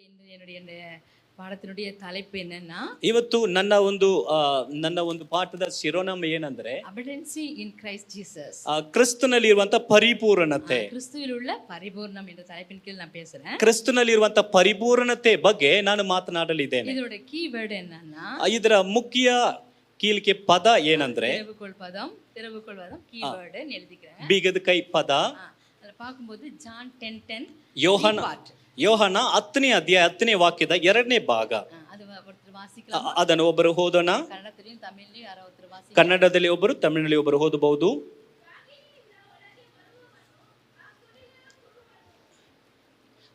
என்னுடைய ಪಾಠದ தலைப்பு என்னன்னா ಇವತ್ತು ನನ್ನ ಒಂದು ಪಾಠದ ಶಿರೋನಾಮ ಏನಂದ್ರೆ ಅಬಂಡೆನ್ಸಿ ಇನ್ ಕ್ರೈಸ್ಟ್ ಜೀಸಸ್, ಕ್ರಿಸ್ತನಲ್ಲಿ ಇರುವಂತ ಪರಿಪೂರ್ಣತೆ. ಕ್ರಿಸ್ತುವಿಲ್ ಉಳ್ಳ ಪರಿಪೂರ್ಣம் என்ற தலைப்பின் கீழ் நான் பேசுறேன். ಕ್ರಿಸ್ತನಲ್ಲಿ ಇರುವಂತ ಪರಿಪೂರ್ಣತೆ ಬಗ್ಗೆ ನಾನು ಮಾತನಾಡಲಿದ್ದೇನೆ. ಇದರ ಕೀವರ್ಡ್ என்னன்னா, ಇದರ ಮುಖ್ಯ ಕೀಲಿಕೆ ಪದ ಏನಂದ್ರೆ ತೆರವುಗೊಳ್ಳುವ ಕೀವರ್ಡ್ எழுதிக்கிறேன். ಬೀಗದ ಕೈ ಪದ. ಅದನ್ನ பார்க்கும்போது ಜಾನ್ 10:10 ಯೋಹನ 10ನೇ ಅಧ್ಯಾಯ 10ನೇ ವಾಕ್ಯದ 2ನೇ ಭಾಗ. ಅದನ್ನು ಒಬ್ಬರು ಓದೋಣ. ಕನ್ನಡದಲ್ಲಿ ಒಬ್ಬರು, ತಮಿಳಿನಲ್ಲಿ ಒಬ್ಬರು ಓದಬಹುದು.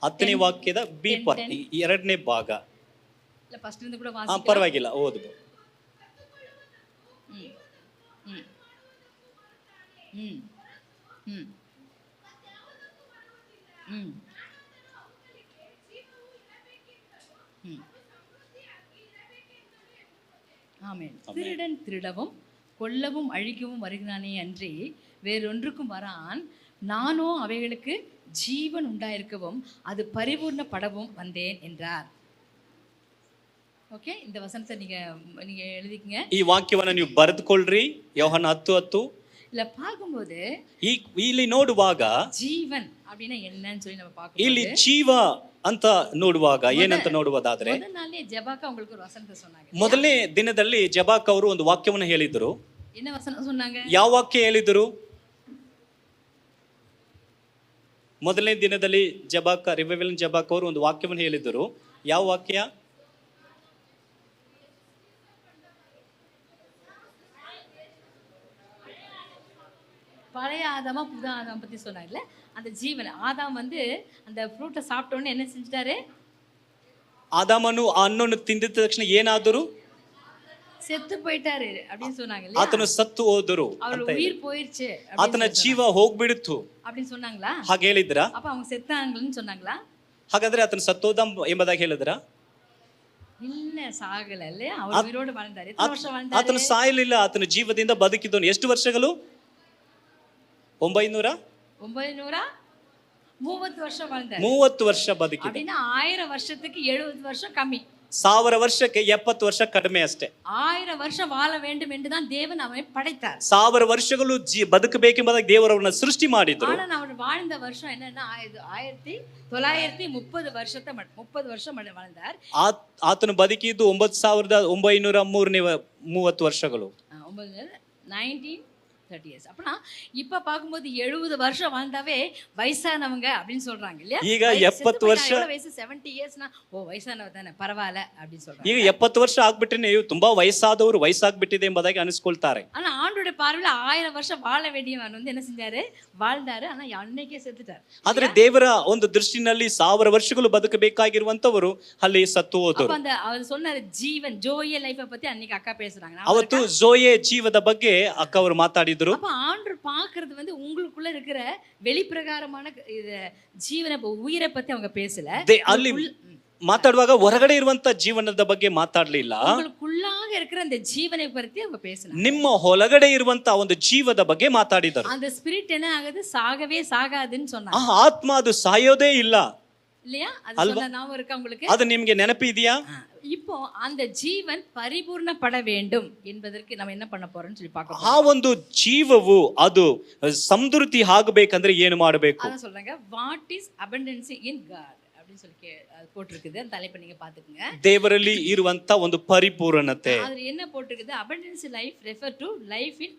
ಹತ್ತನೇ ವಾಕ್ಯದ ಬಿ ಪಾರ್ಟ್ 2ನೇ ಭಾಗ. ಪರವಾಗಿಲ್ಲ, ಓದಬಹುದು. ஆமென். திருடன் திருடவும் கொல்லவும் அழிக்கவும் வருகிறானே அன்றி வேறொன்றுக்கும் வரான். நானோ அவைகளுக்கு ஜீவன் உண்டாயிருக்கவும் அது பரிபூர்ணப்படவும் வந்தேன் என்றார். ಓಕೆ, இந்த ವಸನத்தை நீங்க எழுதிக்கங்க. ಈ ವಾಕ್ಯವನ್ನು ನೀವು ಬರೆದುಕೊಳ್ಳ್ರಿ. ಯೋಹನ 10:10 இல்ல பார்க்கும்போது ಇಲ್ಲಿ ನೋಡುವಾಗ ಜೀವನ್ அப்படினா என்னன்னு சொல்லி நம்ம பார்க்கணும். ಇಲ್ಲಿ ಜೀವ ಅಂತ ನೋಡುವಾಗ ಏನಂತ ನೋಡುವುದಾದ್ರೆ, ಮೊದಲನೇ ಜಬಾಕ உங்களுக்கு ஒரு ವಸನத்தை சொன்னாங்க. ಮೊದಲನೇ ದಿನದಲ್ಲಿ ಜಬಾಕ ಅವರು ಒಂದು ವಾಕ್ಯವನ್ನು ಹೇಳಿದ್ರು. என்ன ವಸನ சொன்னாங்க? ಯಾವ ವಾಕ್ಯ ಹೇಳಿದ್ರು? ಮೊದಲನೇ ದಿನದಲ್ಲಿ ರಿವೈವಲ್ ಜಬಾಕ ಅವರು ಒಂದು ವಾಕ್ಯವನ್ನು ಹೇಳಿದ್ರು. ಯಾವ ವಾಕ್ಯ? பழைய ஆதாமா புது ஆதாம் பத்தி சொன்னாங்கல்ல. அந்த ஜீவன் ஆதாம் அந்த ஃப்ரூட்டை சாப்பிட்ட உடனே என்ன செஞ்சிட்டாரு? ಆದಾಮನು ಆ ಹಣ್ಣನ್ನು ತಿಂದಿದ ತಕ್ಷಣ ಏನಾದರೂ செத்து போயிட்டாரு அப்படின்னு சொன்னாங்க. ಆತನು ಸತ್ತು ಹೋದರು, ಅವರ ಉயிர் போயிருச்சு, ಆತನ ಜೀವ ಹೋಗ್ಬಿಡ್ತು அப்படின்னு சொன்னாங்களா? ಹಾಗೆ ಹೇಳಿದ್ರಾ? அப்ப அவங்க செத்தாங்கன்னு சொன்னாங்களா? ಹಾಗಾದ್ರೆ ಆತನ ಸತ್ತೋದ ಎಂಬುದಾಗಿ ಹೇಳಿದ್ರಾ? ಇಲ್ಲ, ಸಾಗಲ್ಲ ಅಲ್ಲೇ, ಅವರು ಉಯಿರೋடு வாழ்ந்தாரு. ಎಷ್ಟು ವರ್ಷ வாழ்ந்தாரு? ಆತನು ಸಾಯಲಿಲ್ಲ, ಆತನ ಜೀವದಿಂದ ಬದುಕಿದನು. ಎಷ್ಟು ವರ್ಷಗಳು? 930 வருஷம் வாழ்ந்தாரு. 30 ವರ್ಷ ಬದುಕಿದ. அப்படினா 1000 வருஷத்துக்கு 70 வருஷம் கம்மி. 1000 ವರ್ಷಕ್ಕೆ 70 ವರ್ಷ ಕಡಿಮೆ ಅಷ್ಟೇ. 1000 வருஷம் வாழ வேண்டும் என்று தான் தேவன் அவனை படைத்தார். 1000 ವರ್ಷಗಳು ಬದುಕಬೇಕೆಂಬುದಾಗಿ ದೇವರು ಅವರನ್ನು ಸೃಷ್ಟಿ ಮಾಡಿದ್ರು. ஆனா அவர் வாழ்ந்த வருஷம் என்னன்னா 1930 ವರ್ಷத்தை 30 வருஷம் வாழ்ந்தார். ಆತನು ಬದುಕಿದ್ದು 9930 ವರ್ಷಗಳು. 1930 years. அப்பனா இப்ப பாக்கும்போது 70 வருஷம் வாழ்ந்தாவே வயசானவங்க அப்படினு சொல்றாங்க இல்லையா? ಈಗ 70 ವರ್ಷ ವಯಸ್ಸು 70 years னா ವಯಸ್ಸಾನವ ತಾನೆ ಪರವಾಗಿಲ್ಲ அப்படினு சொல்றாங்க. ಈಗ 70 ವರ್ಷ ಆಗ್ಬಿಟ್ರೆ ನೀವು ತುಂಬಾ ವಯಸ್ಸಾದವರು, ವಯಸ್ಸಾಗ್ಬಿಟ್ಟಿದೆ ಎಂಬುದಾಗಿ ಅನಿಸ್ಕೊಳ್ತಾರೆ. ஆனா ஆண்டவருடைய பார்வையில 1000 வருஷம் வாழ வேண்டியவன் என்ன செஞ்சாரு? வாழ்ந்தாரு. ஆனா அன்னைக்கே செத்துட்டார். ಆದ್ರೆ ದೇವರ ಒಂದು ದೃಷ್ಟಿನಲ್ಲಿ 1000 ವರ್ಷಗಳು ಬದುಕಬೇಕಾಗಿರುವಂತವರು ಅಲ್ಲಿ ಸತ್ತು ಹೋದರು. அப்ப அவர் சொன்னாரு ஜீவன் ஜோயே லைஃபை பத்தி அன்னைக்கு அக்கா பேசுறாங்க. ಅವತ್ತು ಜೋಯೆ ಜೀವದ ಬಗ್ಗೆ ಅಕ್ಕ ಅವರು ಮಾತಾಡಿದ್ರು. அப்ப ஆண்டவர் பார்க்கிறது உங்களுக்குள்ள இருக்கிற வெளிப்பிரகாரமான ಜೀವನ ಉಯಿரை பத்தி அவங்க பேசல. ಅಲ್ಲಿ ಮಾತಾಡುವಾಗ ಹೊರಗಡೆ ಇರುವಂತ ಜೀವನದ ಬಗ್ಗೆ ಮಾತಾಡ್ಲಿಲ್ಲ. உங்களுக்குள்ளாக இருக்கிற அந்த ஜீவனை பத்தி அவங்க பேசல. ನಿಮ್ಮ ಒಳಗಡೆ ಇರುವಂತ ಒಂದು ಜೀವದ ಬಗ್ಗೆ ಮಾತಾಡಿದರು. அந்த ಸ್ಪಿರಿಟ್ என்ன ಆಗುತ್ತೆ? ಸಾಗவே ಸಾಗಾதுன்னு சொன்னாங்க. ಆ ಆತ್ಮ ಅದು ಸಾಯೋದೇ ಇಲ್ಲ இல்லையா? அது சொன்ன ஞாபகம் இருக்கா உங்களுக்கு? ಅದು ನಿಮಗೆ ನೆನಪಿದೆಯಾ? இப்போ அந்த ஜீவன் பரிபூர்ணப்பட வேண்டும் என்பதற்கு நம்ம என்ன பண்ண போறோம்னு சொல்லி பார்க்க ಆ ಒಂದು ಜೀವವು ಅದು ಸಮೃದ್ಧಿ ಆಗಬೇಕಂದ್ರೆ ಏನು ಮಾಡಬೇಕು? அத சொல்றாங்க. வாட் இஸ் அபண்டன்சி இன் காட் அப்படின்னு சொல்லி போட்டிருக்குது. அந்த தலைப்பை நீங்க பாத்துக்கங்க. ದೇವರಲ್ಲಿ ಇರುವಂತ ಒಂದು ಪರಿಪೂರ್ಣತೆ. அதுல என்ன போட்டிருக்குது? Abundancy life refer to life in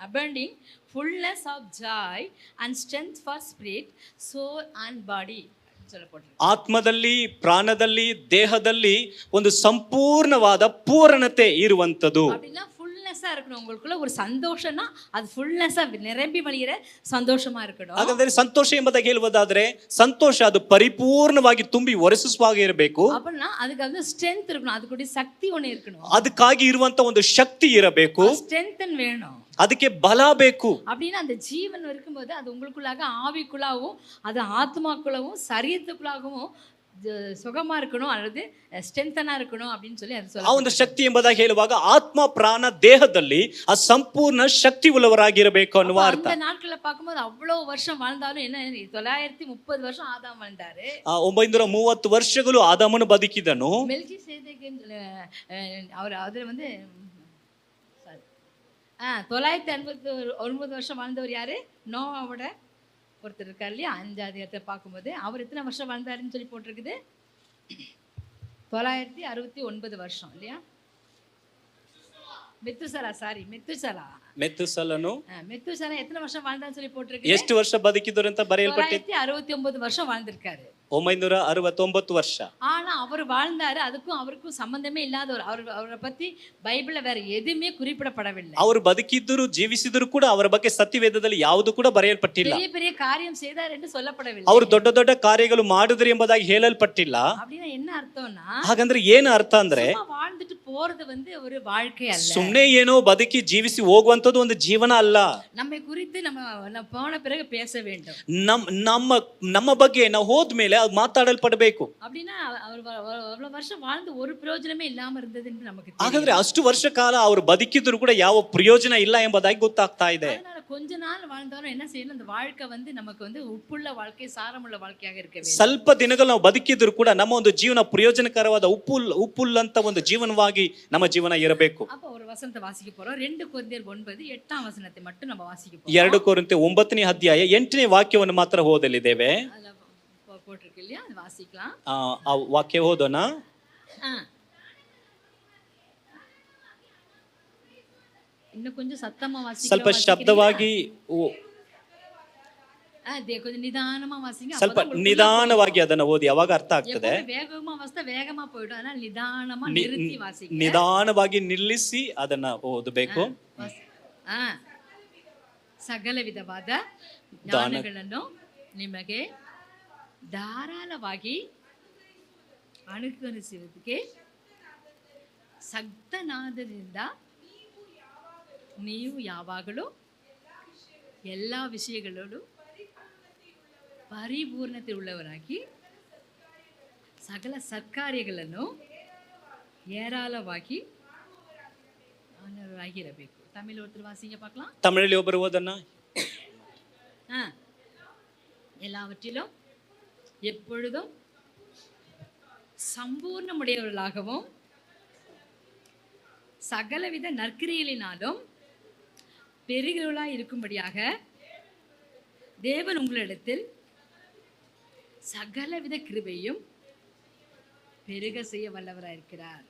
abounding fullness of joy and strength for spirit, soul and body. ಆತ್ಮದಲ್ಲಿ, ಪ್ರಾಣದಲ್ಲಿ, ದೇಹದಲ್ಲಿ ಒಂದು ಸಂಪೂರ್ಣವಾದ ಪೂರ್ಣತೆ ಇರುವಂತದ್ದು. ஃபுல்னஸா இருக்கணும். உங்களுக்குள்ள ஒரு சந்தோஷம்னா அது ஃபுல்னஸா நிரம்பி வழியிற சந்தோஷமா இருக்கணும். ಹಾಗಾದ್ರೆ ಸಂತೋಷ ಎಂಬುದಾಗಿ ಹೇಳುವುದಾದ್ರೆ ಸಂತೋಷ ಅದು ಪರಿಪೂರ್ಣವಾಗಿ ತುಂಬಿ ಒರೆಸುವಾಗೆ ಇರಬೇಕು. அப்படினா அதுக்கு ஸ்ட்ரெngth இருக்கணும். அதுக்கு சக்தி ஒண்ணு இருக்கணும். ಅದಕ್ಕಾಗಿ ಇರುವಂತ ಒಂದು ಶಕ್ತಿ ಇರಬೇಕು. ஸ்ட்ரெngth வேணும். ಅದಕ್ಕೆ ಬಲ ಬೇಕು. அப்படினா அந்த ஜீவன் இருக்கும்போது அது உங்களுக்குள்ளாக ஆவிக்குள்ளாகவும் அது ஆத்மாக்குள்ளாகவும் சரீரத்துக்குள்ளாகவும் சுகமா இருக்கணும் அல்லது ஸ்ட்ரென்த்தனா இருக்கணும் அப்படின்னு சொல்லி அது ಆ சொல்ல. ಒಂದು ಶಕ್ತಿ ಎಂಬುದಾಗಿ ಹೇಳುವಾಗ ಆತ್ಮ ಪ್ರಾಣ ದೇಹದಲ್ಲಿ ಆ ಸಂಪೂರ್ಣ ಶಕ್ತಿ ಉಳ್ಳವರಾಗಿರಬೇಕು ಅನ್ನುವ ಅರ್ಥ. அந்த நாட்களை பார்க்கும்போது அவ்வளவு வருஷம் வாழ்ந்தாலும் என்ன 930 வருஷம் ஆதாம் வாழ்ந்தாரு. 930 ವರ್ಷಗಳು ಆದಾಮನು ಬದುಕಿದನು. மெல்கி சேதேக்கு அவர் அதுல வந்து 989 வருஷம் வாழ்ந்தவர் யாரு? நோவாவோட ஒருத்தர் இருக்கார் இல்லையா? 5 அதிகாரத்தை பார்க்கும்போது அவர் எத்தனை வருஷம் வாழ்ந்தாருன்னு சொல்லி போட்டிருக்குது? 969 வருஷம் இல்லையா? ಮೆತುಸಲನು மெத்துசலா எத்தனை வருஷம் வாழ்ந்தான்னு சொல்லி போட்டிருக்கு? ಎಷ್ಟು ವರ್ಷ ಬದುಕಿದರು ಅಂತ ಬರೆಯಲ್ಪಟ್ಟಿದೆ. 969 வருஷம் வாழ்ந்திருக்காரு. 969 ವರ್ಷ. ஆனா அவர் வாழ்ந்தாரு, அதுக்கும் அவருக்கும் சம்பந்தமே இல்லாதவர். அவரை பத்தி பைபிள்ல வேற எதுவுமே குறிப்பிடப்படவில்லை. ಅವರು ಬದುಕಿದ್ದರು ಜೀವಿಸಿದ್ರು ಕೂಡ ಅವರ ಬಗ್ಗೆ ಸತ್ಯವೇದದಲ್ಲಿ ಯಾವುದು ಕೂಡ ಬರೆಯಲ್ಪಟ್ಟಿಲ್ಲ. பெரிய பெரிய காரியம் செய்தார் என்று சொல்லப்படவில்லை. ಅವರು ದೊಡ್ಡ ದೊಡ್ಡ ಕಾರ್ಯಗಳು ಮಾಡಿದ್ರು ಎಂಬುದಾಗಿ ಹೇಳಲ್ಪಟ್ಟಿಲ್ಲ. அப்படினா என்ன ಅರ್ಥம்னா, ಹಾಗಂದ್ರೆ ಏನು ಅರ್ಥ ಅಂದ್ರೆ வாழ்ந்துட்டு போறது வந்து ஒரு வாழ்க்கை அல்ல. ಸುಮ್ಮನೆ ಏನೋ ಬದುಕಿ ಜೀವಿಸಿ ಹೋಗುವಂತದ್ದು ಒಂದು ಜೀವನ ಅಲ್ಲ. நம்மை குறித்து நம்ம போன பிறகு பேச வேண்டும். ನಮ್ಮ ಬಗ್ಗೆ ನಾವು ಹೋದ್ಮೇಲೆ ಅದು ಮಾತಾಡಲ್ಪಡಬೇಕು. அப்படினா அவர் அவ்வளவு வருஷம் வாழ்ந்து ஒரு பிரயோಜನமே இல்லாம இருந்தது என்று நமக்கு தெரியும். ಹಾಗಾದ್ರೆ ಅಷ್ಟು ವರ್ಷ ಕಾಲ ಅವರು ಬದುಕಿದ್ರು ಕೂಡ ಯಾವ ಪ್ರಯೋಜನ ಇಲ್ಲ ಎಂಬುದಾಗಿ ಗೊತ್ತಾಗ್ತಾ ಇದೆ. அதனால கொஞ்ச நாள் வாழ்ந்தாலும் என்ன செய்யணும், அந்த வாழ்க்கை வந்து நமக்கு வந்து ಉಪ್ಪುಳ್ಳ வாழ்க்கை, ಸಾರமுಳ್ಳ வாழ்க்கையாக இருக்க வேண்டும். ಸ್ವಲ್ಪ ದಿನಗಳು ನಾವು ಬದುಕಿದ್ರು ಕೂಡ ನಮ್ಮ ಒಂದು ಜೀವನ ಪ್ರಯೋಜನಕರವಾದ ಉಪ್ಪುಳ್ಳಂತ ಒಂದು ಜೀವನವಾಗಿ ನಮ್ಮ ಜೀವನ ಇರಬೇಕು. அப்ப ஒரு வசனத்தை வாசிக்க போறோம். 2 கொரிந்தியர் 9 8ஆம் வசனத்தை மட்டும் நம்ம வாசிக்க போறோம். 2 ಕೊರಿಂಥೆ 9ನೇ ಅಧ್ಯಾಯ 8ನೇ ವಾಕ್ಯವನ್ನು ಮಾತ್ರ ಓದಲಿದ್ದೇವೆ. ಅದಲ್ಲ போட்டிருக்கு இல்லையா? அது வாசிக்கலாம். ಆ ವಾಕ್ಯ ಓದೋಣ. இன்னும் கொஞ்சம் சத்தமா வாசிக்கலாம். ಸ್ವಲ್ಪ ಶಬ್ದವಾಗಿ கொஞ்சம் நிதானமா வாசிங்க. ಸ್ವಲ್ಪ ನಿಧಾನವಾಗಿ ಅದನ್ನ ಓದಿ, ಅವಾಗ ಅರ್ಥ ಆಗ್ತದೆ. வேகமா வாசித்தா வேகமா போய்டும். அதனால நிதானமா நிறுத்தி வாசிங்க. ನಿಧಾನವಾಗಿ ನಿಲ್ಲಿಸಿ ಅದನ್ನ ಓದಬೇಕು. ಸಕಲ ವಿಧವಾದ ಜ್ಞಾನಗಳನ್ನು ನಿಮಗೆ ಧಾರಾಳವಾಗಿ ಅನುಗ್ರಹಿಸುವುದಕ್ಕೆ ಸಕ್ತನಾದರಿಂದ ನೀವು ಯಾವಾಗಲೂ ಎಲ್ಲ ವಿಷಯಗಳಲ್ಲೂ ಪರಿಪೂರ್ಣತೆ ಉಳ್ಳವರಾಗಿ ಸಕಲ ಸತ್ಕಾರ್ಯಗಳನ್ನು ஏராளವಾಗಿ ஆனவராகிரಬೇಕು. தமிழ் ஒருத்தர் வாசிங்க பார்க்கலாம். தமிழில் ஒருவர் ஓதனா. எல்லாவற்றிலும் எப்பொழுதும் சம்பூர்ணமுடையவர்களாகவும் சகலவித நற்கிரியலினாலும் பெருகிறவர்களாய் இருக்கும்படியாக தேவன் உங்களிடத்தில் சகலவித கிருபையும் பெருக செய்ய வல்லவராயிருக்கிறார்.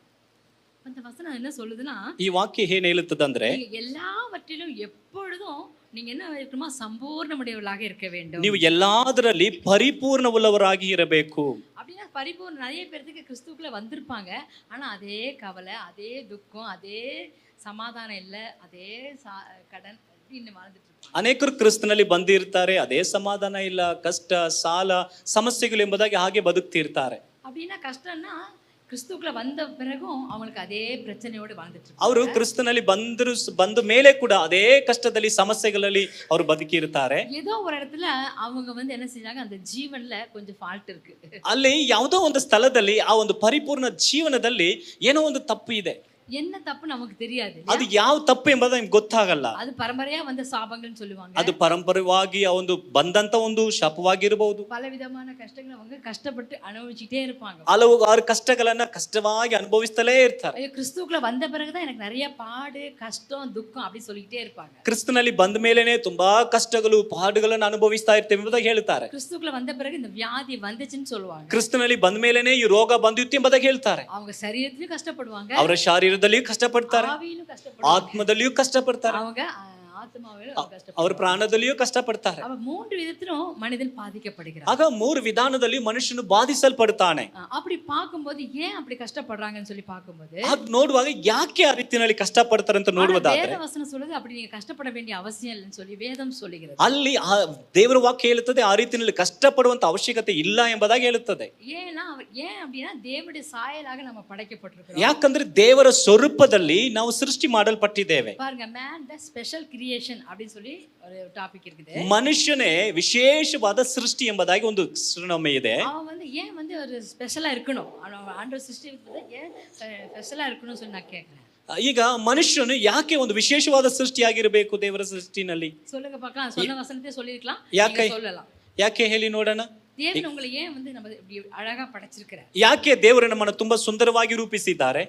அந்த வசனம் என்ன சொல்லுதுன்னா, ಈ ವಾಕ್ಯ ಏನು ಹೇಳುತ್ತದೆ ಅಂದ್ರೆ, எல்லாவற்றிலும் எப்பொழுதும் நீங்க என்ன இருக்கணுமா, சம்பூர்ணமுடையவர்களாக இருக்க வேண்டும். ನೀವು ಎಲ್ಲಾದರಲ್ಲಿ ಪರಿಪೂರ್ಣವುಳ್ಳವರಾಗಿ ಇರಬೇಕು. அப்படின்னா பரிபூர்ண நிறைய பேருக்கு கிறிஸ்துவுக்குள்ள வந்திருப்பாங்க, ஆனா அதே கவலை, அதே துக்கம், அதே சமாதானம் இல்ல, அதே கடன் இன்னும் வாழ்ந்துட்டு இருப்பாங்க. ಅನೇಕರು ಕ್ರಿಸ್ತನಲ್ಲಿ ಬಂದಿರ್ತಾರೆ, ಅದೇ ಸಮಾಧಾನ ಇಲ್ಲ, ಕಷ್ಟ, ಸಾಲ, ಸಮಸ್ಯೆಗಳು ಎಂಬುದಾಗಿ ಹಾಗೆ ಬದುಕ್ತಿರ್ತಾರೆ. அப்படின்னா கஷ்டம்னா கிறிஸ்துவுக்குள்ள வந்த பிறகும் அவங்களுக்கு அதே பிரச்சனையோடு வாழ்ந்துட்டு இருக்காங்க. ಅವರು ಕ್ರಿಸ್ತನಲ್ಲಿ ಬಂದ ಮೇಲೆ ಕೂಡ ಅದೇ ಕಷ್ಟದಲ್ಲಿ ಸಮಸ್ಯೆಗಳಲ್ಲಿ ಅವರು ಬದುಕಿರ್ತಾರೆ. ஏதோ ஒரு இடத்துல அவங்க வந்து என்ன செஞ்சாங்க, அந்த ஜீவன்ல கொஞ்சம் ஃபால்ட் இருக்கு. ಅಲ್ಲಿ ಯಾವುದೋ ಒಂದು ಸ್ಥಳದಲ್ಲಿ ಆ ಒಂದು ಪರಿಪೂರ್ಣ ಜೀವನದಲ್ಲಿ ಏನೋ ಒಂದು ತಪ್ಪು ಇದೆ. என்ன தப்பு நமக்கு தெரியாது. ಅದು ಯಾವ ತಪ್ಪು ಎಂಬುದು ನಮಗೆ ಗೊತ್ತಾಗಲ್ಲ. ಅದು ಪರಂಪರೆಯಾ ಬಂದ ಶಾಪಗಳು சொல்லுவாங்க. ಅದು ಪರಂಪರೆಯಾಗಿ ಆ ಒಂದು ಬಂದಂತ ಒಂದು ಶಾಪವಾಗಿರಬಹುದು. பல விதமான கஷ்டங்களை அவங்க கஷ்டப்பட்டு அனுபவிச்சிட்டே இருப்பாங்க. ಹಲವಾರು ಕಷ್ಟಗಳನ್ನ ಕಷ್ಟವಾಗಿ ಅನುಭವಿಸ್ತಲೇ ಇರ್ತಾರೆ. ஐயோ கிறிஸ்துவுக்குள்ள வந்த பிறகுதான் எனக்கு நிறைய பாடு, கஷ்டம், துக்கம் அப்படி சொல்லிட்டே இருப்பாங்க. ಕ್ರಿಸ್ತನಲ್ಲಿ ಬಂದ ಮೇಲೇನೆ ತುಂಬಾ ಕಷ್ಟಗಳು, ಪಾಡುಗಳನ್ನು ಅನುಭವಿಸ್ತಾ ಇರ್ತೇವೆ ಎಂಬುದಾಗಿ ಹೇಳ್ತಾರೆ. கிறிஸ்துவுக்குள்ள வந்த பிறகு இந்த வியாதி வந்துச்சுன்னு சொல்லுவாங்க. ಕ್ರಿಸ್ತನಲ್ಲಿ ಬಂದ ಮೇಲೇನೆ ಈ ರೋಗ ಬಂದಿತ್ತು ಎಂಬುದಾಗಿ ಹೇಳ್ತಾರೆ. அவங்க சரீரத்திலும் கஷ்டப்படுவாங்க, ಅವರ ಶಾರೀರದಲ್ಲಿಯೂ ಕಷ್ಟಪಡ್ತಾರೆ, ஆவியிலும் கஷ்டப்படுவாங்க, ಆತ್ಮದಲ್ಲಿಯೂ ಕಷ್ಟಪಡ್ತಾರೆ, அவங்க ಆತ್ಮವೇ ಕಷ್ಟಪಡ್ತಾರೆ, ಅವರ ಪ್ರಾಣದಲ್ಲಿಯೂ ಕಷ್ಟಪಡ್ತಾರೆ. அவ மூன்று விதத்திலும் மனிதன் பாதிக்கப்படுகிறான். ಆಗ 3 ವಿಧಾನದಲ್ಲಿ ಮನುಷ್ಯನು ಬಾಧಿಸಲ್ಪಡ್ತಾನೆ. அப்படி பார்க்கும்போது ஏன் அப்படி கஷ்டப்படுறாங்கன்னு சொல்லி பார்க்கும்போது ಅದು ನೋಡುವಾಗ ಯಾಕೆ ಆ ರೀತಿಯಲ್ಲಿ ಕಷ್ಟಪಡ್ತಾರೆ ಅಂತ ನೋಡುವುದಾದ್ರೆ, வேத வசனம் சொல்லுது அப்படி நீங்க கஷ்டப்பட வேண்டிய அவசியம் இல்லைன்னு சொல்லி வேதம் சொல்லுகிறது. ಅಲ್ಲಿ ದೇವರ ವಾಕ್ಯ ಹೇಳುತ್ತದೆ ಆ ರೀತಿಯಲ್ಲಿ ಕಷ್ಟಪಡುವಂತ ಅವಶ್ಯಕತೆ ಇಲ್ಲ ಎಂಬುದಾಗಿ ಹೇಳುತ್ತದೆ. ஏன் அப்படின்னா தேவனுடைய சாயலாக நம்ம படைக்கப்பட்டிருக்கிறோம். ಯಾಕಂದ್ರೆ ದೇವರ ಸ್ವರೂಪದಲ್ಲಿ ನಾವು ಸೃಷ್ಟಿ ಮಾಡಲ್ಪಟ್ಟಿದ್ದೇವೆ. பாருங்க, man the special creation creation அப்படின்னு சொல்லி ஒரு டாபிக் இருக்குது. ಮನುಷ್ಯನೇ ವಿಶೇಷವಾದ ಸೃಷ್ಟಿ ಎಂಬುದಾಗಿ ಒಂದು ಸುನಮೆ ಇದೆ. அவன் வந்து ஏன் வந்து ஒரு ஸ்பெஷலா இருக்கணும், ஆண்டவர் சிருஷ்டி ஏன் ஸ்பெஷலா இருக்கணும்னு சொல்லி நான் கேட்கிறேன். ಈಗ ಮನುಷ್ಯನು ಯಾಕೆ ಒಂದು ವಿಶೇಷವಾದ ಸೃಷ್ಟಿಯಾಗಿರಬೇಕು ದೇವರ ಸೃಷ್ಟಿನಲ್ಲಿ? சொல்லுங்க பார்க்கலாம். சொன்ன வசனத்தை சொல்லிருக்கலாம், ಯಾಕೆ நீங்க சொல்லலாம். ಯಾಕೆ ಹೇಳಿ ನೋಡೋಣ. தேவன் உங்களை ஏன் வந்து நம்ம இப்படி அழகா படைச்சிருக்கிறார்? ಯಾಕೆ ದೇವರು ನಮ್ಮನ್ನು ತುಂಬಾ ಸುಂದರವಾಗಿ ರೂಪಿಸಿದ್ದಾರೆ?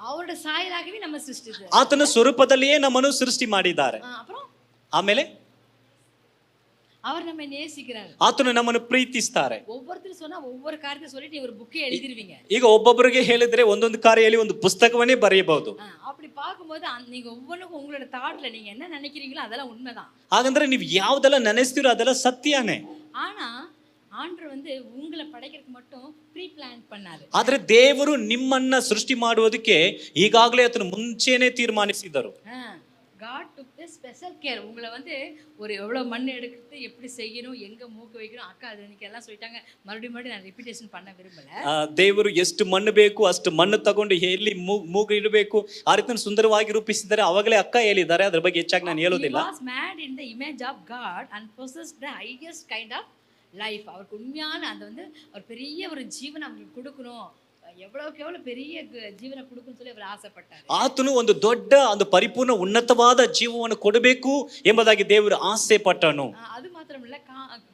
அவரோட சாயலாகவே நம்ம சிருஷ்டிச்சார். ಆತನ ಸ್ವರೂಪದಲ್ಲಿಯೇ ನಮ್ಮನ್ನು ಸೃಷ್ಟಿ ಮಾಡಿದ್ದಾರೆ. அப்புறம் ಆಮೇಲೆ அவர் நம்ம நேசிக்கிறார். ಆತನು ನಮ್ಮನ್ನು ಪ್ರೀತಿಸ್ತಾರೆ. ஒவ்வொருத்தரும் சொன்னா ஒவ்வொரு காரியத்தை சொல்லிட்டு ஒரு புக்கே எழுதிடுவீங்க. ಈಗ ಒಬ್ಬೊಬ್ಬರಿಗೆ ಹೇಳಿದ್ರೆ ಒಂದೊಂದು ಕಾರ್ಯದಲ್ಲಿ ಒಂದು ಪುಸ್ತಕವನ್ನೇ ಬರೆಯಬಹುದು. அப்படி பார்க்கும்போது நீங்க ஒவ்வொன்றுக்கும் உங்களோட தாட்ல நீங்க என்ன நினைக்கிறீங்களோ அதெல்லாம் உண்மைதான். ಹಾಗಂದ್ರೆ ನೀವು ಯಾವ್ದೆಲ್ಲ ನೆನೆಸ್ತೀರೋ ಅದೆಲ್ಲ ಸತ್ಯನೇ. ஆனா ஆண்டவர் வந்து உங்களை படைக்கிறதுக்கு மட்டும் ப்ரீ பிளான் பண்ணாரு. ಆದ್ರೆ ದೇವರು ನಿಮ್ಮನ್ನ ಸೃಷ್ಟಿ ಮಾಡುವುದಕ್ಕೆ ಈಗಾಗಲೇ ಆತನು ಮುಂಚೆನೇ ತೀರ್ಮಾನಿಸಿದರು. God took the special care. உங்களை வந்து ஒரு எவ்வளவு மண் எடுத்து எப்படி செய்யணும், எங்க மூக்கு வைக்கணும், அக்கா அது இன்னைக்கு எல்லாம் சொல்லிட்டாங்க. மறுபடியும் நான் ரிப்பீட்டேஷன் பண்ண விரும்பல. ದೇವರು ಎಷ್ಟು ಮಣ್ಣು ಬೇಕು ಅಷ್ಟು ಮಣ್ಣು ತಗೊಂಡು ಎಲ್ಲಿ ಮೂಗು ಇಡಬೇಕು ಆ ರೀತಿ ಸುಂದರವಾಗಿ ರೂಪಿಸಿದ್ದಾರೆ. ಅವಾಗಲೇ ಅಕ್ಕ ಹೇಳಿದ್ದಾರೆ, ಅದ್ರ ಬಗ್ಗೆ ಹೆಚ್ಚಾಗಿ ನಾನು ಹೇಳೋದಿಲ್ಲ. He was made in the image of God and possessed the highest kind of life. அவருக்கு உண்மையான அந்த வந்து ஒரு பெரிய ஒரு ஜீவனை அவங்களுக்கு கொடுக்கணும், எவ்வளவுக்கு எவ்வளவு பெரிய ಜೀವನ கொடுக்கணும்னு சொல்லி அவர் ಆಸೆಪಟ್ಟಾರೆ. ಆತನು ಒಂದು ದೊಡ್ಡ ಒಂದು ಪರಿಪೂರ್ಣ ಉನ್ನತವಾದ ಜೀವವನ್ನು ಕೊಡಬೇಕು ಎಂಬುದಾಗಿ ದೇವರು ಆಸೆ ಪಟ್ಟನು. ಅದು ಮಾತ್ರವಲ್ಲ,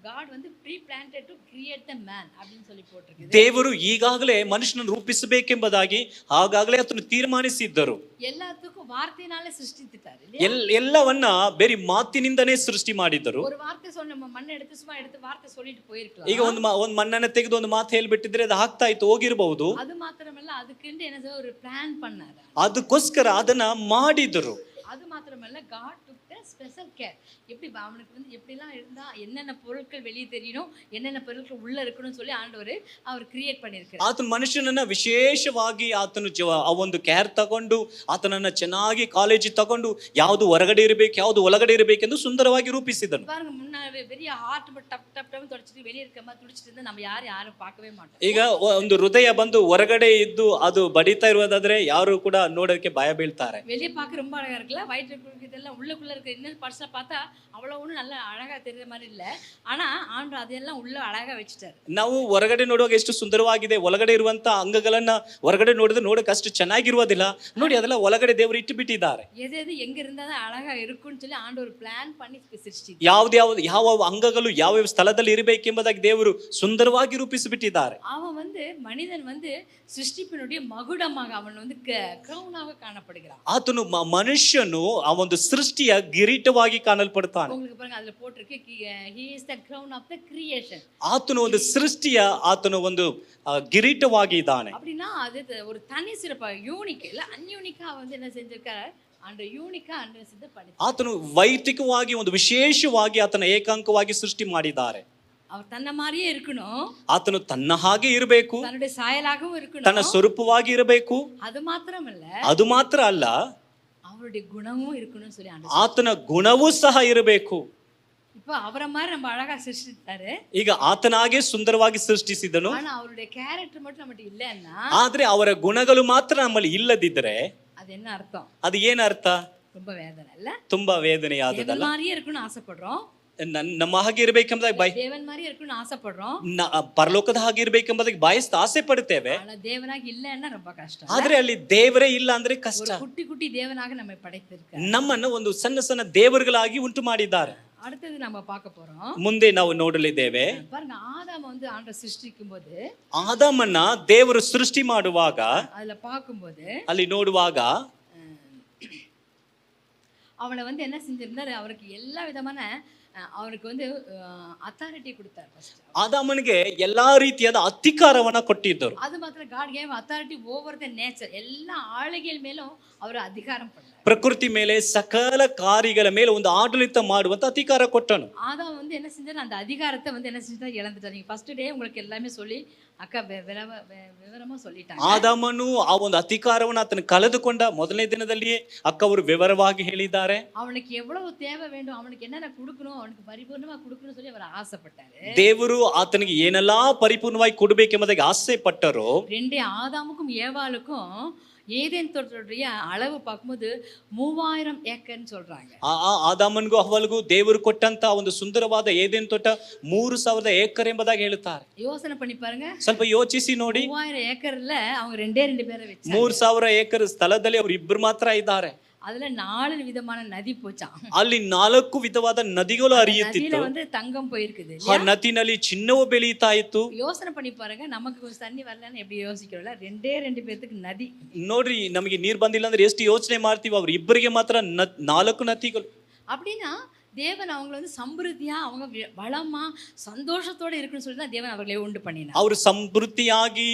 God வந்து pre planted to create the man அப்படினு சொல்லி போட்டிருக்கு. ದೇವರು ಈಗಾಗಲೇ ಮನುಷ್ಯನನ್ನು ರೂಪಿಸಬೇಕೆಂಬುದಾಗಿ ಆಗಾಗಲೇ ಆತನು ತೀರ್ಮಾನಿಸಿದ್ದರು. எல்லாத்துக்கும் வார்த்தையினாலே சிருஷ்டித்தார். ಎಲ್ಲವನ್ನ ಬೇರೆ ಮಾತಿನಿಂದನೇ ಸೃಷ್ಟಿ ಮಾಡಿದರು. ஒரு வார்த்தை சொன்ன மண்ணை எடுத்து சும்மா எடுத்து வார்த்தை சொல்லிட்டு போயிருக்கலாம். ಈಗ ಒಂದು ಮಣ್ಣನ್ನು ತೆಗೆದು ಒಂದು ಮಾತು ಹೇಳಿಬಿಟ್ಟಿದ್ರೆ ಅದು ಆಗ್ತಾ ಇತ್ತು, ಹೋಗಿರಬಹುದು. ಅದು ಮಾತ್ರವಲ್ಲ, ಅದಕ್ಕಿಂತ ಏನೋ ஒரு ಪ್ಲಾನ್ பண்ணாரு. ಅದಕ್ಕೋಸ್ಕರ ಅದನ್ನ ಮಾಡಿದರು. அது மாத்திரமல்ல, God took the special care. எப்படி அவனுக்கு வந்து எப்படிலாம் இருந்தா என்னென்ன பொருட்கள் வெளியே தெரியணும், என்னென்ன பொருட்கள் உள்ள இருக்கணும்னு சொல்லி ஆண்டவர் அவர் கிரியேட் பண்ணியிருக்காரு. ಆತನ ಮನುಷ್ಯನನ್ನ ವಿಶೇಷವಾಗಿ ಆತನು ಆ ಒಂದು ಕೇರ್ ತಗೊಂಡು ಆತನನ್ನ ಚೆನ್ನಾಗಿ ಕಾಲೇಜಿಗೆ ತಗೊಂಡು ಯಾವುದು ಹೊರಗಡೆ ಇರಬೇಕು ಯಾವುದು ಒಳಗಡೆ ಇರಬೇಕೆಂದು ಸುಂದರವಾಗಿ ರೂಪಿಸಿದನು. பாருங்க, முன்னாடி பெரிய ஹார்ட் டப் டப் டப் தொடச்சிட்டு வெளியே இருக்கமா துடிச்சிட்டு இருந்தா நம்ம யாரும் பார்க்கவே மாட்டோம். ಈಗ ಒಂದು ಹೃದಯ ಬಂದು ಹೊರಗಡೆ ಇದ್ದು ಅದು ಬಡಿತಾ ಇರುವುದಾದ್ರೆ ಯಾರು ಕೂಡ ನೋಡೋಕೆ ಭಯ ಬೀಳ್ತಾರೆ. வெளியே பார்க்க ரொம்ப அழகா இருக்குல்ல, வயிற்று இதெல்லாம் உள்ளுக்குள்ள இருக்க இன்னொரு பர்சனை பார்த்தா அவ்வளவு ஒன்றும் நல்லா அழகா தெரியுற மாதிரி இல்ல. ஆனா ஆண்டவர் அதெல்லாம் உள்ள அழகா வச்சுட்டாரு. ನಾವು ಹೊರಗಡೆ ನೋಡುವಾಗ ಎಷ್ಟು ಸುಂದರವಾಗಿದೆ, ಒಳಗಡೆ ಇರುವಂತ ಅಂಗಗಳನ್ನ ಹೊರಗಡೆ ನೋಡಿದ್ರೆ ನೋಡಕ್ಕೆ ಅಷ್ಟು ಚೆನ್ನಾಗಿರುವುದಿಲ್ಲ. ನೋಡಿ ಅದೆಲ್ಲ ಒಳಗಡೆ ದೇವರು ಇಟ್ಟು ಬಿಟ್ಟಿದ್ದಾರೆ. எது எங்க இருந்தா அழகா இருக்கும்னு சொல்லி ஆண்டவர் பிளான் பண்ணி சிருஷ்டி. ಯಾವ ಅಂಗಗಳು ಯಾವ ಸ್ಥಳದಲ್ಲಿ ಇರಬೇಕೆಂಬುದಾಗಿ ದೇವರು ಸುಂದರವಾಗಿ ರೂಪಿಸಿಬಿಟ್ಟಿದ್ದಾರೆ. அவன் வந்து மனிதன் வந்து சிருஷ்டிப்பினுடைய மகுடமாக அவன் வந்து கிரவுனாக காணப்படுகிறான். ಆತನು ಮನುಷ್ಯನು ಆ ಒಂದು ಸೃಷ್ಟಿಯ ಕಿರೀಟವಾಗಿ ಕಾಣಲ್ಪಡ್ತಾನೆ. உங்களுக்கு பாருங்க, அதுல போட்டிருக்கு he is the crown of the creation. ಆತನು ಒಂದು ಸೃಷ್ಟಿಯ ಆತನು ಒಂದು ಕಿರೀಟವಾಗಿ ಇದ್ದಾನೆ. அப்படினா அது ஒரு தனி சிறப்பா யூனிக் இல்ல, அன்யூனிக்கா வந்து என்ன செஞ்சிருக்காரு, ஆண்டவர் யூனிக்கா ஆண்டவர் சித்த பண்ணி ಆತನು ವೈಯಕ್ತಿಕವಾಗಿ ಒಂದು ವಿಶೇಷವಾಗಿ ಆತನ ಏಕಾಂಕವಾಗಿ ಸೃಷ್ಟಿ ಮಾಡಿದ್ದಾರೆ. அவர் தன்ன மாதிரியே இருக்கணும், ಆತನು ತನ್ನ ಹಾಗೆ ಇರಬೇಕು, தன்னுடைய சாயலாகவும் இருக்கணும், ತನ್ನ ಸ್ವರೂಪವಾಗಿ ಇರಬೇಕು. அது ಮಾತ್ರಮಲ್ಲ, ಅದು ಮಾತ್ರ ಅಲ್ಲ, அவருடைய குணமும் இருக்கணும்னு சொல்லி ஆண்டவர் ಆತನ ಗುಣವೂ ಸಹ ಇರಬೇಕು. இப்போ அவரை மாதிரி நம்ம அழகா சிருஷ்டித்தாரு. ಈಗ ಆತನಾಗೆ ಸುಂದರವಾಗಿ ಸೃಷ್ಟಿಸಿದನು. ஆனா அவருடைய ಕ್ಯಾರೆಕ್ಟರ್ மட்டும் நம்மட்ட இல்லன்னா, ಆದ್ರೆ ಅವರ ಗುಣಗಳು ಮಾತ್ರ ನಮ್ಮಲ್ಲಿ ಇಲ್ಲದಿದ್ದರೆ அது என்ன ಅರ್ಥ? ಅದು ಏನ ಅರ್ಥ? ரொம்ப வேதனை இல்ல, ತುಂಬಾ ವೇದನೆಯಾದದಲ್ಲ. தேவன் மாதிரியே இருக்கணும்னு ஆசைப்படுறோம், ನಮ್ಮ ಹಾಗೆ ಇರಬೇಕೆಂಬುದಾಗಿ தேவன் மாதிரியே இருக்கணும்னு ஆசைப்படுறோம், ಪರಲೋಕದ ಹಾಗೆ ಇರಬೇಕೆಂಬುದಾಗಿ ಬಯಸ್ತಾ ಆಸೆ ಪಡುತ್ತೇವೆ. ஆனா தேவனாக இல்லன்னா ரொம்ப ಕಷ್ಟ. ಆದ್ರೆ ಅಲ್ಲಿ ದೇವರೇ ಇಲ್ಲ ಅಂದ್ರೆ ಕಷ್ಟ. குட்டி குட்டி தேவனாக நம்மை படைத்திருக்கார், ನಮ್ಮನ್ನು ಒಂದು ಸಣ್ಣ ಸಣ್ಣ ದೇವರುಗಳಾಗಿ ಉಂಟು ಮಾಡಿದ್ದಾರೆ. அடுத்தது நம்ம பார்க்க போறோம். ಮುಂದೆ ನಾವು ನೋಡಲಿದ್ದೇವೆ. பாருங்க, ஆதாம் வந்து ஆண்டவர் சிருஷ்டிக்கும்போது, ಆದಾಮನ್ನ ದೇವರು ಸೃಷ್ಟಿ ಮಾಡುವಾಗ அதுல பார்க்கும்போது ಅಲ್ಲಿ ನೋಡುವಾಗ அவனை வந்து என்ன செஞ்சிருந்தாரு, அவருக்கு எல்லா விதமான அவருக்கு வந்து ಅಥಾರಿಟಿ கொடுத்தார். ಫಸ್ಟ್ ಆದಾಮನಿಗೆ ಎಲ್ಲಾ ರೀತಿಯಾದ ಅಧಿಕಾರವನ್ನ ಕೊಟ್ಟಿದ್ದರು. அது மாத்திரம் God gave authority over the nature. எல்லா ஆளுகைகள் மேலும் அவர் அதிகாரம் பண்ணார். ಪ್ರಕೃತಿ ಮೇಲೆ ಸಕಲ ಕಾರ್ಯಗಳ ಮೇಲೆ ಒಂದು ಆಡಳಿತ ಮಾಡುವಂತ ಅಧಿಕಾರ ಕೊಟ್ಟನು. ஆதாம் வந்து என்ன செஞ்சாரு, அந்த அதிகாரத்தை வந்து என்ன செஞ்சாரு, இழந்துட்டாரு. நீங்க ஃபர்ஸ்ட் டே உங்களுக்கு எல்லாமே சொல்லி அக்கா விவரமா சொல்லிட்டாங்க. ಆದಾಮನು ಆ ಒಂದು ಅಧಿಕಾರವನ್ನು ಆತನು ಕಳೆದುಕೊಂಡ ಮೊದಲನೇ ದಿನದಲ್ಲಿಯೇ ಅಕ್ಕ ಅವರು ವಿವರವಾಗಿ ಹೇಳಿದ್ದಾರೆ. அவனுக்கு எவ்வளவு தேவை வேண்டும், அவனுக்கு என்னென்ன கொடுக்கணும், அவனுக்கு பரிபூர்ணமா கொடுக்கணும்னு சொல்லி அவர் ஆசைப்பட்டாரு. ದೇವರು ಆತನಿಗೆ ಏನೆಲ್ಲಾ ಪರಿಪೂರ್ಣವಾಗಿ ಕೊಡಬೇಕೆಂಬುದಾಗಿ ಆಸೆ ಪಟ್ಟರು. ரெண்டே ஆதாமுக்கும் ஏவாளுக்கும் ஏதேன் தோட்டத்துடைய அளவு பார்க்கும்போது 3000 ஏக்கர்னு சொல்றாங்க. ಆದಾಮನಿಗೂ ಹವ್ವಳಿಗೂ ದೇವರು ಕೊಟ್ಟಂತ ಒಂದು ಸುಂದರವಾದ ಏದೇನ್ ತೋಟ 3000 ಏಕರ್ ಎಂಬುದಾಗಿ ಹೇಳುತ್ತಾರೆ. யோசனை பண்ணி பாருங்க, ಸ್ವಲ್ಪ ಯೋಚಿಸಿ ನೋಡಿ. 3000 ஏக்கர்ல அவங்க ரெண்டே ரெண்டு பேரை வச்சாங்க. 3000 ಏಕರ್ ಸ್ಥಳದಲ್ಲಿ ಅವರು ಇಬ್ಬರು ಮಾತ್ರ ಇದ್ದಾರೆ. அதுல 4 விதமான நதி போச்சாம். ಅಲ್ಲಿ 4 ವಿಧವಾದ ನದಿಗಳು ಹರಿಯುತ್ತಿತ್ತು. நதியில வந்து தங்கம் போயிருக்குது. ಆ ನದಿನಲ್ಲಿ ಚಿನ್ನವು ಬೆಳೀತಾ ಇತ್ತು. யோசனை பண்ணி பாருங்க, நமக்கு கொஞ்சம் தண்ணி வரலன்னு எப்படி யோசிக்கிறோம்ல, ரெண்டே ரெண்டு பேருக்கு நதி. ನೋಡ್ರಿ, ನಮಗೆ ನೀರು ಬಂದಿಲ್ಲ ಅಂದ್ರೆ ಎಷ್ಟು ಯೋಚನೆ ಮಾಡ್ತೀವಿ. ಅವ್ರು ಇಬ್ಬರಿಗೆ ಮಾತ್ರ 4 ನದಿಗಳು. அப்படின்னா தேவன் அவங்களை வந்து சம்பிருத்தியா, அவங்க வளமா சந்தோஷத்தோட இருக்குன்னு சொல்லி தான் தேவன் அவர்களை உண்டு பண்ணினார். ಅವರು ಸಮೃದ್ಧಿಯಾಗಿ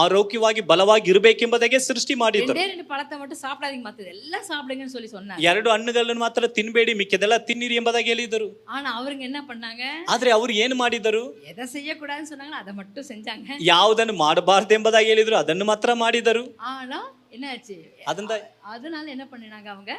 ಆರೋಗ್ಯವಾಗಿ ಬಲವಾಗಿ ಇರಬೇಕೆಂಬುದಾಗೆ ಸೃಷ್ಟಿ ಮಾಡಿದರು. ரெண்டே ரெண்டு பழத்தை மட்டும் சாப்பிடாதீங்க, மத்தது எல்லாம் சாப்பிடுங்கன்னு சொல்லி சொன்னார். 2 ಹಣ್ಣುಗಳನ್ನು ಮಾತ್ರ ತಿನ್ಬೇಡಿ, ಮಿಕ್ಕಿದೆಲ್ಲ ತಿನ್ನಿರಿ ಎಂಬುದಾಗಿ ಹೇಳಿದರು. ஆனா அவருங்க என்ன பண்ணாங்க? ಆದ್ರೆ ಅವರು ಏನು ಮಾಡಿದರು? எதை செய்யக்கூடாதுன்னு சொன்னாங்களோ அதை மட்டும் செஞ்சாங்க. ಯಾವುದನ್ನು ಮಾಡಬಾರದು ಎಂಬುದಾಗಿ ಹೇಳಿದ್ರು ಅದನ್ನು ಮಾತ್ರ ಮಾಡಿದರು. ஆனா என்ன ஆச்சு? அதனால என்ன பண்ணினாங்க? அவங்க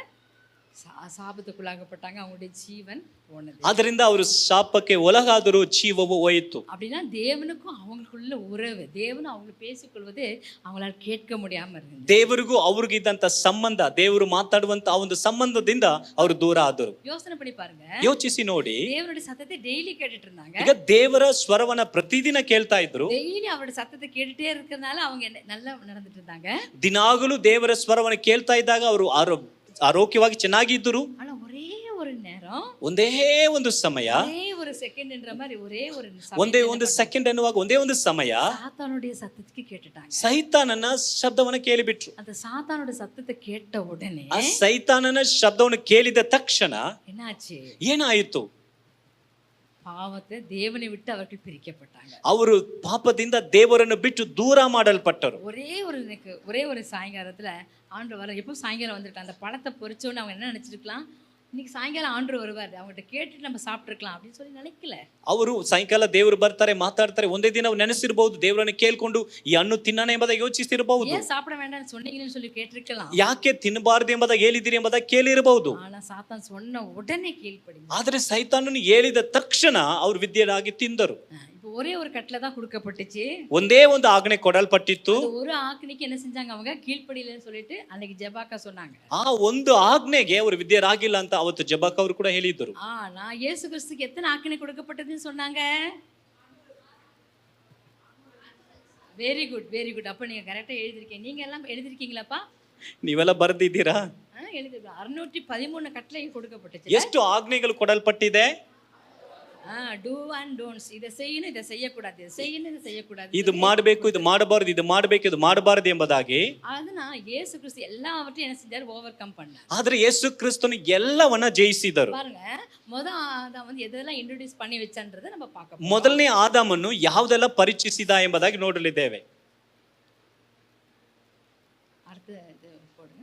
சாபத்துக்குள்ளாகப்பட்டாங்க, அவங்களுடைய ஜீவன் போனது. ಅದರಿಂದ ಅವರು ಶಾಪಕ್ಕೆ ಒಳಗಾದರು, ಜೀವವು ಹೋಯಿತು. அப்படின்னா தேவனுக்கும் அவங்களுக்குள்ள உறவு, தேவனும் அவங்க பேசிக்கொள்வது அவங்களால கேட்க முடியாம இருந்தது. ದೇವರಿಗೂ ಅವ್ರಿಗೆ ಇದ್ದಂತ ಸಂಬಂಧ, ದೇವರು ಮಾತಾಡುವಂತ ಆ ಒಂದು ಸಂಬಂಧದಿಂದ ಅವರು ದೂರ ಆದರು. யோசனை பண்ணி பாருங்க, ಯೋಚಿಸಿ ನೋಡಿ. தேவனுடைய சத்தத்தை டெய்லி கேட்டுட்டு இருந்தாங்க. ಈಗ ದೇವರ ಸ್ವರವನ್ನ ಪ್ರತಿದಿನ ಕೇಳ್ತಾ ಇದ್ರು. டெய்லி அவருடைய சத்தத்தை கேட்டுட்டே இருக்கறனால அவங்க நல்லா நடந்துட்டு இருந்தாங்க. ದಿನಾಗಲೂ ದೇವರ ಸ್ವರವನ್ನ ಕೇಳ್ತಾ ಇದ್ದಾಗ ಅವರು ಆರೋಗ್ಯವಾಗಿ ಚೆನ್ನಾಗಿದ್ದರು. ஒரೇ ஒரு நேரம், ಒಂದೇ ಒಂದು ಸಮಯ, ஒரೇ ஒரு செகண்ட்ன்ற மாதிரி ஒரே ஒரு ಒಂದೇ ಒಂದು ಸೆಕೆಂಡ್ ಅನ್ನುವಾಗ ಒಂದೇ ಒಂದು ಸಮಯ சாத்தானுடைய சத்தத்துக்கு கேட்டுட்டாங்க. ಸೈತಾನನ ಶಬ್ದವನ್ನು ಕೇಳಿಬಿಟ್ರು. அந்த சாத்தானுடைய சத்தத்தை கேட்ட உடனே, ಆ ಸೈತಾನನ ಶಬ್ದವನ್ನು ಕೇಳಿದ ತಕ್ಷಣ என்னாச்சு? ಏನಾಯಿತು? பாவத்தை தேவனை விட்டு அவர்கள் பிரிக்கப்பட்டாங்க. ಅವರು ಪಾಪದಿಂದ ದೇವರನ್ನು ಬಿಟ್ಟು ದೂರ ಮಾಡಲ್ಪಟ್ಟರು. ஒரே ஒரு சாயங்காலத்துல ஆண்டவர் வர, எப்போ சாயங்காலம் வந்திருக்கலாம், அந்த பழத்தை பொறிச்சோன்னு அவங்க என்ன நினைச்சிருக்கலாம், இன்னைக்கு சாயங்காலம் ஆண்டவர் வருவார், அவங்ககிட்ட கேட்டுட்டு நம்ம சாப்பிட்டுருக்கலாம் அப்படின்னு சொல்லி நினைக்கல. ಅವರು ಸಾಯಂಕಾಲ ದೇವರು ಬರ್ತಾರೆ, ಮಾತಾಡ್ತಾರೆ, ಒಂದೇ ದಿನ ನೆನೆಸಿರಬಹುದು, ದೇವರನ್ನು ಕೇಳ್ಕೊಂಡು ಈ ಹಣ್ಣು ತಿನ್ನೋಣ ಎಂಬುದಾಗಿ ಯೋಚಿಸಿರಬಹುದು. ஏன் சாப்பிட வேண்டாம்னு சொன்னீங்கன்னு சொல்லி கேட்டிருக்கலாம். ಯಾಕೆ ತಿನ್ನಬಾರದು ಎಂಬುದಾಗಿ ಹೇಳಿದಿರಿ ಎಂಬುದಾಗಿ ಕೇಳಿರಬಹುದು. ஆனா சாத்தான் சொன்ன உடனே கீழ்ப்படிங்க. ಆದರೆ ಸೈತಾನನು ಹೇಳಿದ ತಕ್ಷಣ ಅವರು ವಿದ್ಯೆಯಾಗಿ ತಿಂದರು. இப்போ ஒரே ஒரு கட்டளை தான் கொடுக்கப்பட்டுச்சு, ಒಂದೇ ಒಂದು ಆಜ್ಞೆ ಕೊಡಲ್ಪಟ್ಟಿತ್ತು. ஒரு ஆக்னிக்கு என்ன செஞ்சாங்க? அவங்க கீழ்ப்படியலன்னு சொல்லிட்டு அன்னைக்கு ஜெபாக்கா சொன்னாங்க. ಆ ಒಂದು ಆಜ್ಞೆಗೆ ಅವರು ವಿದ್ಯರಾಗಿಲ್ಲ ಅಂತ ಅವತ್ತು ಜಬಾಕ ಅವರು ಕೂಡ ಹೇಳಿದ್ರು. நான் இயேசு கிறிஸ்துக்கு எத்தனை ஆக்ஞை கொடுக்கப்பட்டதுன்னு சொன்னாங்க? Very good, very good. அப்ப நீங்க கரெக்டா எழுதிருக்கீங்க. நீங்க எல்லாம் எழுதிருக்கீங்களாப்பா? ನೀವೆಲ್ಲ ಬರೆದಿದ್ದೀರಾ? எழுதிருக்கீங்க. 613 கட்டளை கொடுக்கப்பட்டுச்சு. ಎಷ್ಟು ಆಜ್ಞೆಗಳು ಕೊಡಲ್ಪಟ್ಟಿದೆ? Do and don'ts. இதை செய்யணும், இதை செய்யக்கூடாது, இதை செய்யணும், இதை செய்யக்கூடாது, ಇದು ಮಾಡಬೇಕು, ಇದು ಮಾಡಬಾರದು, ಇದು ಮಾಡಬೇಕು, ಇದು ಮಾಡಬಾರದು ಎಂಬುದಾಗಿ. ಅದನ್ನ ಯೇಸು ಕ್ರಿಸ್ತು எல்லாவற்றையும் என்ன செஞ்சார்? ஓவர்கம் பண்ணார். ಆದ್ರೆ ಯೇಸು ಕ್ರಿಸ್ತನು ಎಲ್ಲವನ್ನ ಜಯಿಸಿದರು. பாருங்க, ஆதாம் வந்து எதெல்லாம் ಇಂಟ್ರೊಡ್ಯೂಸ್ பண்ணி வச்சான்றதை நம்ம பார்க்க. ಮೊದಲನೇ ಆದಾಮನ್ನು ಯಾವುದೆಲ್ಲ ಪರಿಚಯಿಸಿದ ಎಂಬುದಾಗಿ ನೋಡಲಿದ್ದೇವೆ. அடுத்து இது போடுங்க.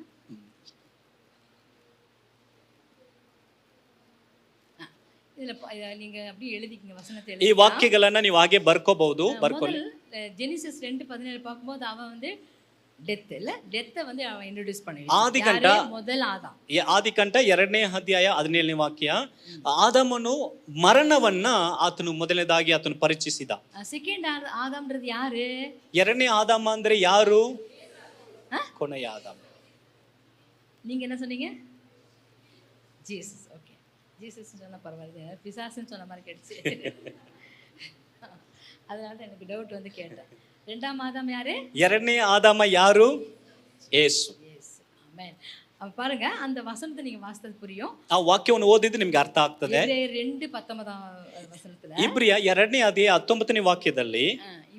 இதுல நீங்க அப்படியே எழுதிக்கங்க வசனத்தை. ಈ ವಾಕ್ಯಗಳನ್ನ ನೀವು ಹಾಗೆ ಬರ್ಕೋಬಹುದು, ಬರ್ಕೊಳ್ಳಿ. ஜெனிசிஸ் 2:17 பார்க்கும்போது அவன் வந்து டெத்தை வந்து அவன் இன்ட்ரோ듀ஸ் பண்ணி ಆದಿಕಾಂಡ முதல் ஆதாம். ಆದಿಕಾಂಡ 2ನೇ ಅಧ್ಯಾಯ 17ನೇ ವಾಕ್ಯ. ಆದಾಮನು ಮರಣವನ್ನ ಆತನು ಮೊದಲನೇದಾಗಿ ಆತನು ಪರಿಚಯಿಸಿದ. ಸೆಕೆಂಡ್ ಆದಾಮ್ன்றது ಯಾರು? 2ನೇ ಆದಾಮ ಅಂದ್ರೆ ಯಾರು? ಕೊನೆಯ ಆದಾಮ. நீங்க என்ன சொன்னீங்க? ஜீசஸ். ஓகே, ஜீசஸ் சொன்ன பரவாயில்ல, பிசாசுன்னு சொன்ன மாதிரி கேட்டுச்சு. அதனால எனக்கு டவுட் வந்து கேட்டேன். 2ஆம் ஆதாம் யாரு? 2ನೇ ಆದಾಮ ಯಾರು? ಯೇಸು. ஆமென். அப்ப பாருங்க, அந்த வசனத்தை நீங்க வாசித்தது புரியும். ಆ ವಾಕ್ಯವನ್ನು ಓದಿದ್ರೆ ನಿಮಗೆ ಅರ್ಥ ಆಗ್ತದೆ. 2:19 வசனத்துல, ಇಬ್ರಿಯ 2ನೇ ಅಧ್ಯಾಯ 19ನೇ ವಾಕ್ಯದಲ್ಲಿ.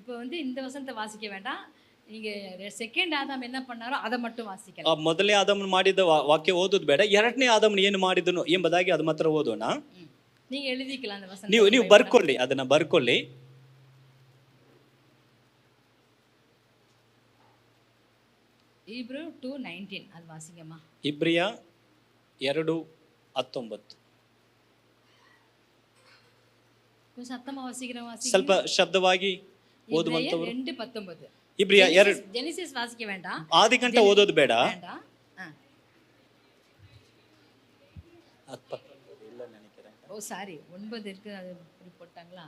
இப்போ வந்து இந்த வசனத்தை வாசிக்க வேண்டாம், நீங்க செகண்ட் ஆதாம் என்ன பண்ணாரோ அதை மட்டும் வாசிக்கலாம். ಮೊದಲನೇ ಆದಾಮನು ಮಾಡಿದ ವಾಕ್ಯ ಓದೋದು ಬೇಡ, 2ನೇ ಆದಾಮನು ಏನು ಮಾಡಿದನು ಎಂಬುದಾಗಿ ಅದು ಮಾತ್ರ ಓದೋಣ. நீங்க எழுதிக்கலாம் அந்த ವಚನ. ನೀವು ಬರ್ಕೊಳ್ಳಿ, ಅದನ್ನ ಬರ್ಕೊಳ್ಳಿ. Hebrew 2:19 அது வாசிங்கம்மா. ಇಬ್ರಿಯ 2:19. கொஞ்சம் சத்தமா வாசிக்கிறேன், வாசிங்க. ಸ್ವಲ್ಪ ಶಬ್ದವಾಗಿ ಓದುವಂತವರು. 2:19. ಇಬ್ರಿಯ 2. ஜெனிசிஸ் வாசிக்க வேண்டாம், ಆದಿಕಾಂಡ ಓದೋದು ಬೇಡ. வேண்டாம். ஓ சாரி, 9 இருக்கு, அது இப்படி போட்டாங்களா?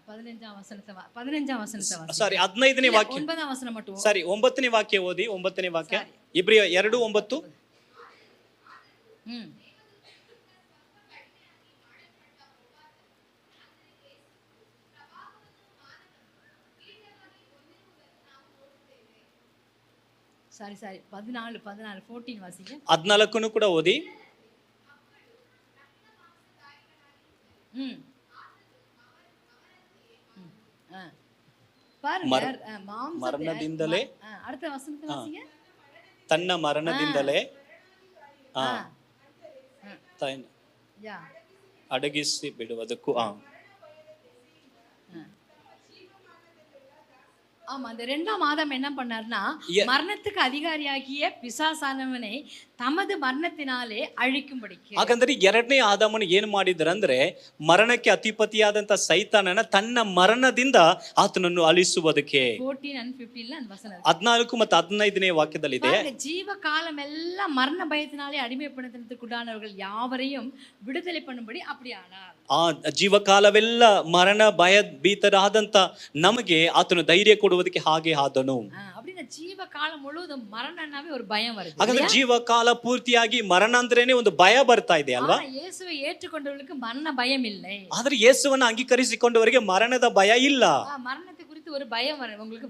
பதினஞ்சாம் வசனத்தை வாசி. ಸಾರಿ 15ನೇ இல்ல, ವಾಕ್ಯ 9ஆம் வசனம் மட்டும். ಸಾರಿ 9ನೇ ವಾಕ್ಯ ಓದಿ. 9ನೇ ವಾಕ್ಯ ಇಬ್ರಿಯ 2:9. ம். ಸಾರಿ 14 14 ವಾಸಿಗೆ. 14ನು ಕೂಡ ಓದಿ. ம். ஆ. பாருங்க ಮರಣದಿಂದಲೇ அடுத்த வசனத்தை வாசிங்க. ತನ್ನ ಮರಣದಿಂದಲೇ ஆ. ತಾಯಿನ யா. ಅಡಗಿಸಿ ಬಿಡುವುದಕ್ಕೂ ஆமா, அந்த 2ஆம் ஆதாம் என்ன பண்ணார்னா, மரணத்துக்கு அதிகாரியாகிய பிசாசானவனை தமது மரணத்தினாலே அழிக்கும்படிக்கு. ಹಾಗಂದ್ರೆ 2ನೇ ಆದಾಮನು ಏನು ಮಾಡಿದ್ರಂದ್ರೆ ಮರಣಕ್ಕೆ ಅಧಿಪತಿಯಾದಂತ ಸೈತಾನನ ತನ್ನ ಮರಣದಿಂದ ಆತನನ್ನು ಅಳಿಸುವುದಕ್ಕೆ. 14 and 15 அந்த வசனம். 14 ಮತ್ತು 15ನೇ ವಾಕ್ಯದಲ್ಲಿದೆ. ஜீவ காலம் எல்லாம் மரண பயத்தினாலே அடிமைப்படுத்தலுக்குள்ளானவர்கள் யாவரையும் விடுதலை பண்ணும்படி அப்படி ஆனார். ಆ ಜೀವಕಾಲವೆಲ್ಲ ಮರಣ ಭಯ ಭೀತರಾದಂತ ನಮಗೆ ಆತನು ಧೈರ್ಯ ಕೊಡುವುದಕ್ಕೆ ಹಾಗೆ ಆದನು. அப்படின்னா ಜೀವ ಕಾಲ ಮುழுவதும் ಮರಣನಾவே ஒரு பயம் வருது. ಹಾಗಾದ್ರೆ ಜೀವಕಾಲ ಪೂರ್ತಿಯಾಗಿ ಮರಣ ಅಂದ್ರೇನೆ ಒಂದು ಭಯ ಬರ್ತಾ ಇದೆ ಅಲ್ವಾ? ಯೇಸುவை ஏற்றுக்கொண்டவர்களுக்கு மரண பயம் இல்லை. ಆದ್ರೆ ಯೇಸುವನ್ನ ಅಂಗೀಕರಿಸಿಕೊಂಡವರಿಗೆ ಮರಣದ ಭಯ ಇಲ್ಲ. மரணத்தை குறித்து ஒரு பயம் உங்களுக்கு